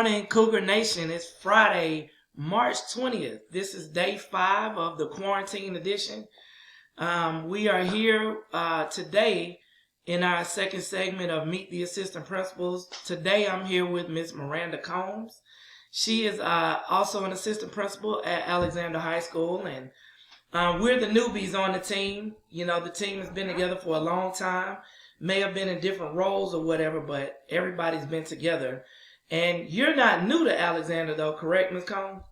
morning, Cougar Nation. It's Friday, March 20th. This is day 5 of the quarantine edition. We are here today in our second segment of Meet the Assistant Principals. Today I'm here with Miss Miranda Combs. She is also an assistant principal at Alexander High School, and we're the newbies on the team. You know, the team has been together for a long time, may have been in different roles or whatever, but everybody's been together. And you're not new to Alexander, though, correct, Ms. Combs?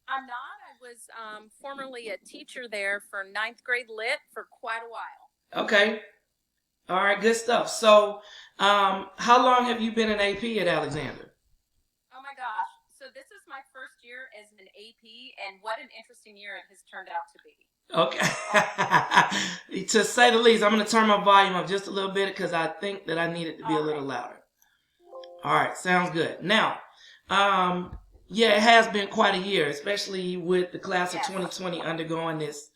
I'm not. I was formerly a teacher there for 9th grade lit for quite a while. Okay. All right, good stuff. So, how long have you been an AP at Alexander? Oh my gosh. So this is my first year as an AP, and what an interesting year it has turned out to be. Okay. To say the least, I'm going to turn my volume up just a little bit because I think that I need it to be a little louder. All right, sounds good. Now, yeah, it has been quite a year, especially with the class of 2020 undergoing this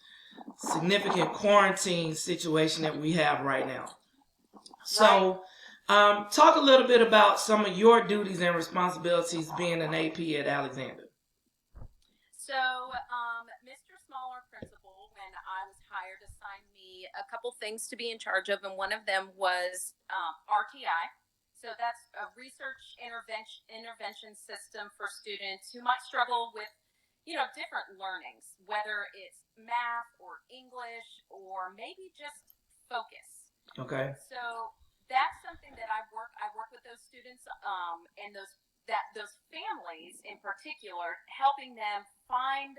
significant quarantine situation that we have right now. So, talk a little bit about some of your duties and responsibilities being an AP at Alexander. So, Mr. Smaller principal, when I was hired, assigned me a couple things to be in charge of, and one of them was RTI. So that's a research intervention system for students who might struggle with, different learnings, whether it's math or English or maybe just focus. Okay. So that's something that I work with those students and those families in particular, helping them find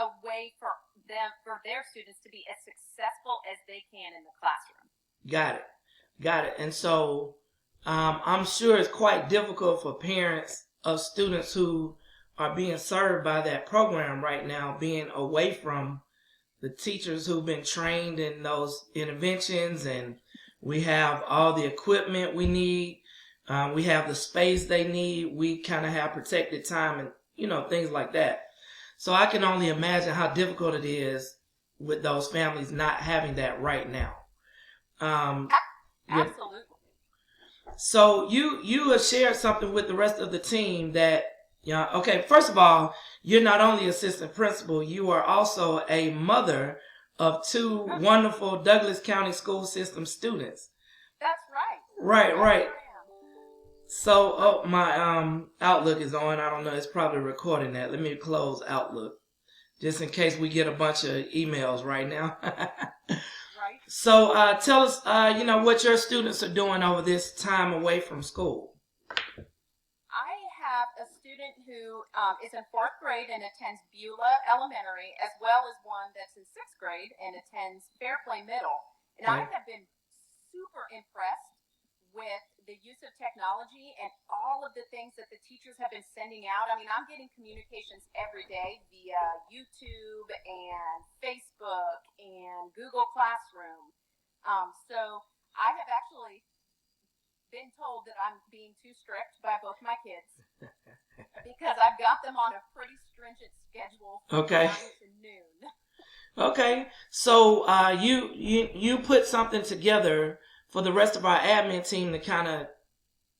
a way for their students to be as successful as they can in the classroom. Got it. And so I'm sure it's quite difficult for parents of students who are being served by that program right now, being away from the teachers who've been trained in those interventions, and we have all the equipment we need. We have the space they need. We kind of have protected time and, things like that. So I can only imagine how difficult it is with those families not having that right now. Absolutely. So you have shared something with the rest of the team that, okay, first of all, you're not only assistant principal, you are also a mother of 2 wonderful Douglas County School System students. That's right. Right. So, my Outlook is on. I don't know. It's probably recording that. Let me close Outlook just in case we get a bunch of emails right now. Right. So, tell us, what your students are doing over this time away from school. I have a student who is in 4th grade and attends Beulah Elementary, as well as one that's in 6th grade and attends Fairplay Middle. And I have been super impressed with the use of technology and all of the things that the teachers have been sending out. I mean, I'm getting communications every day via YouTube and Facebook and Google Classroom. So I have actually been told that I'm being too strict by both my kids because I've got them on a pretty stringent schedule from 9 to noon. Okay, so you put something together for the rest of our admin team to kind of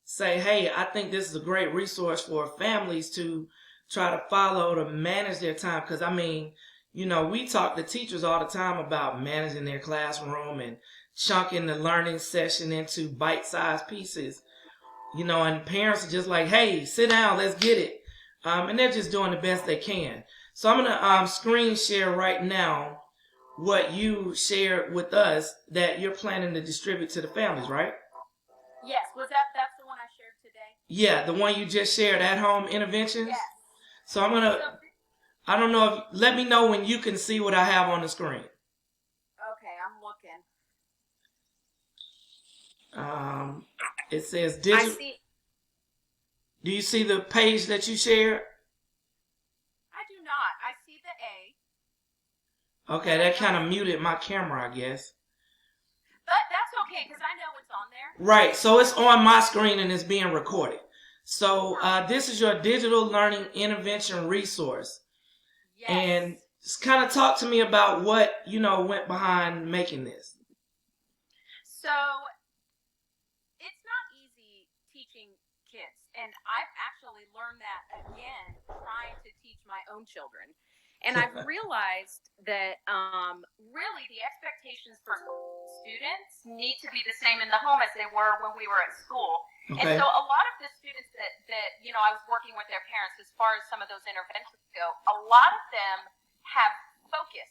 say, hey, I think this is a great resource for families to try to follow to manage their time. Because, I mean, we talk to teachers all the time about managing their classroom and chunking the learning session into bite-sized pieces, and parents are just like, hey, sit down, let's get it. And they're just doing the best they can. So I'm going to screen share right now what you shared with us that you're planning to distribute to the families, right? Yes, that's the one I shared today? Yeah, the one you just shared, At Home Interventions? Yes. So I don't know let me know when you can see what I have on the screen. Okay, I'm looking. It says digital. I see. Do you see the page that you shared? I do not. I see the A. Okay, that kind of muted my camera, I guess. But that's okay, because I know it's on there. Right, so it's on my screen and it's being recorded. So this is your digital learning intervention resource. Yes. And just kind of talk to me about what, went behind making this. So it's not easy teaching kids. And I've actually actually learned that again trying to teach my own children. And I've realized that really the expectations for students need to be the same in the home as they were when we were at school. Okay. And so a lot of the students that I was working with their parents as far as some of those interventions go, a lot of them have focus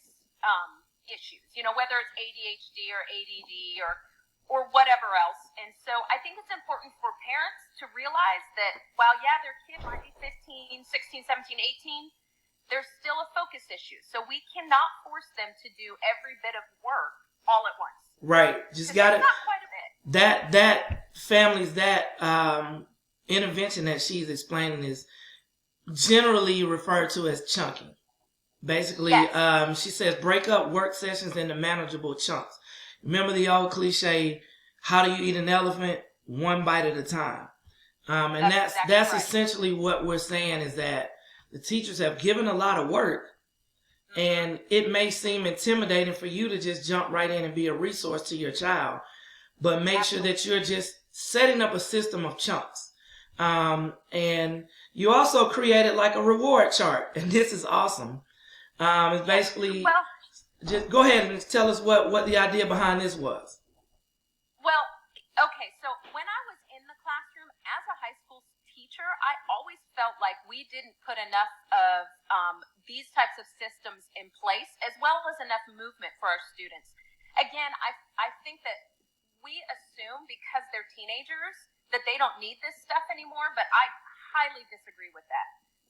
issues, whether it's ADHD or ADD or whatever else. And so I think it's important for parents to realize that while, their kid might be 15, 16, 17, 18, there's still a focus issue. So we cannot force them to do every bit of work all at once. Right. Just got it. Not quite a bit. That families, that intervention that she's explaining is generally referred to as chunking. Basically, yes. She says break up work sessions into manageable chunks. Remember the old cliche, how do you eat an elephant? One bite at a time. And that's right. Essentially what we're saying is that the teachers have given a lot of work, and it may seem intimidating for you to just jump right in and be a resource to your child, but make sure that you're just setting up a system of chunks. And you also created like a reward chart, and this is awesome. It's basically, just go ahead and tell us what the idea behind this was. Well, okay, so when I was in the classroom as a high school teacher, I always felt like we didn't put enough of these types of systems in place, as well as enough movement for our students. Again, I think that we assume because they're teenagers that they don't need this stuff anymore, but I highly disagree with that.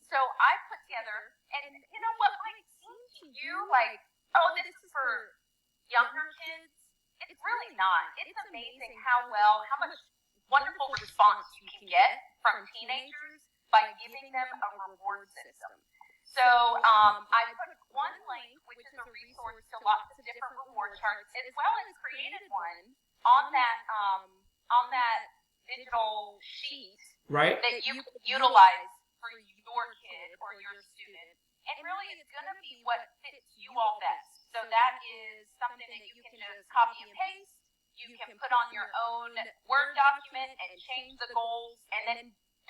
So I put together, and what might seem to you like, oh, this is for younger kids, it's really not. It's amazing how much wonderful response you can get from teenagers by giving them a reward system. So I put one link, which is a resource to lots of different reward charts, as well as created one on that digital sheet, right, that you can utilize for your kid or your student. And really, it's going to be what fits you all best. So that is something that you can just copy and paste. You can put on your own Word document and change the goals, and then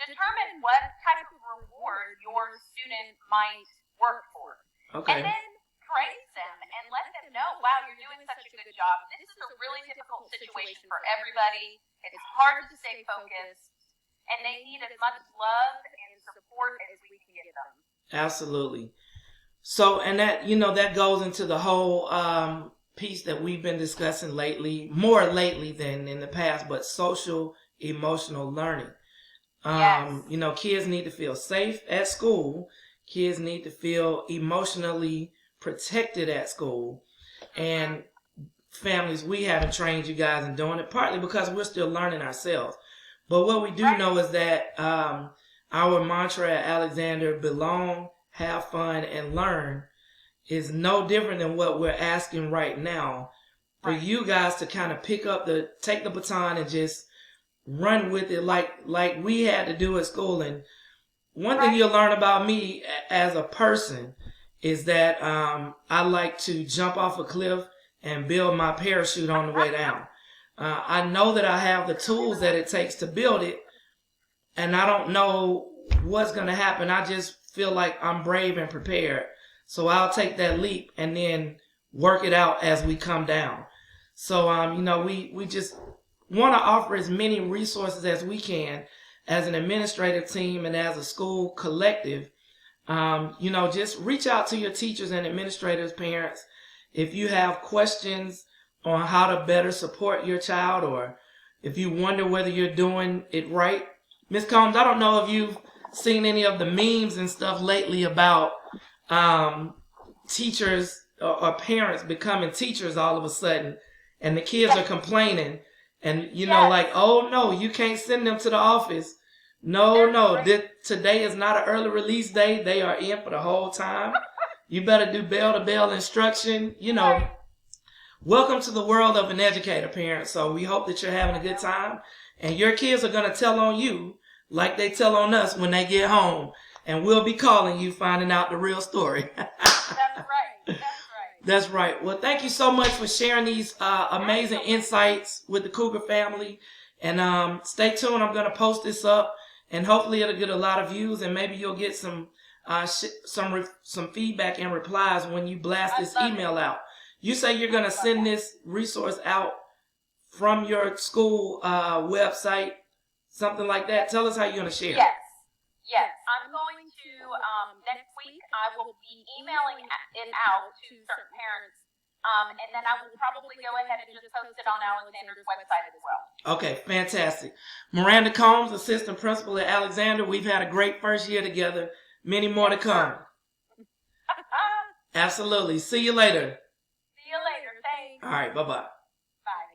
determine what type of reward your student might work for. Okay. And then praise them and let them know, wow, you're doing such a good job. This is a really difficult situation for everybody. It's hard to stay focused, and they need as much love and support as we can give them. Absolutely. So, and that goes into the whole piece that we've been discussing lately, more lately than in the past, but social emotional learning. Yes. Kids need to feel safe at school. Kids need to feel emotionally protected at school. And families, we haven't trained you guys in doing it, partly because we're still learning ourselves. But what we do know is that our mantra at Alexander, belong, have fun, and learn, is no different than what we're asking right now for you guys to kind of take the baton and just run with it like we had to do at school. And one thing you'll learn about me as a person is that I like to jump off a cliff and build my parachute on the way down. I know that I have the tools that it takes to build it, and I don't know what's going to happen. I just feel like I'm brave and prepared. So I'll take that leap and then work it out as we come down. So, we just want to offer as many resources as we can as an administrative team and as a school collective. Just reach out to your teachers and administrators, parents, if you have questions on how to better support your child, or if you wonder whether you're doing it right. Ms. Combs, I don't know if you've seen any of the memes and stuff lately about teachers or parents becoming teachers all of a sudden, and the kids are complaining, and like, oh no, you can't send them to the office. No, today is not an early release day. They are in for the whole time. You better do bell-to-bell instruction. Welcome to the world of an educator, parent. So we hope that you're having a good time, and your kids are going to tell on you like they tell on us when they get home, and we'll be calling you, finding out the real story. That's right. Well, thank you so much for sharing these amazing insights with the Cougar family. And stay tuned. I'm going to post this up and hopefully it'll get a lot of views, and maybe you'll get some some feedback and replies when you blast this email out. You say you're going to send this resource out from your school website, something like that. Tell us how you're going to share. Yes. I'm going to, next week, I will be emailing it out to certain parents, and then I will probably go ahead and just post it on Alexander's website as well. Okay, fantastic. Miranda Combs, Assistant Principal at Alexander. We've had a great first year together. Many more to come. Absolutely. See you later. See you later. Thanks. All right, bye-bye. Bye.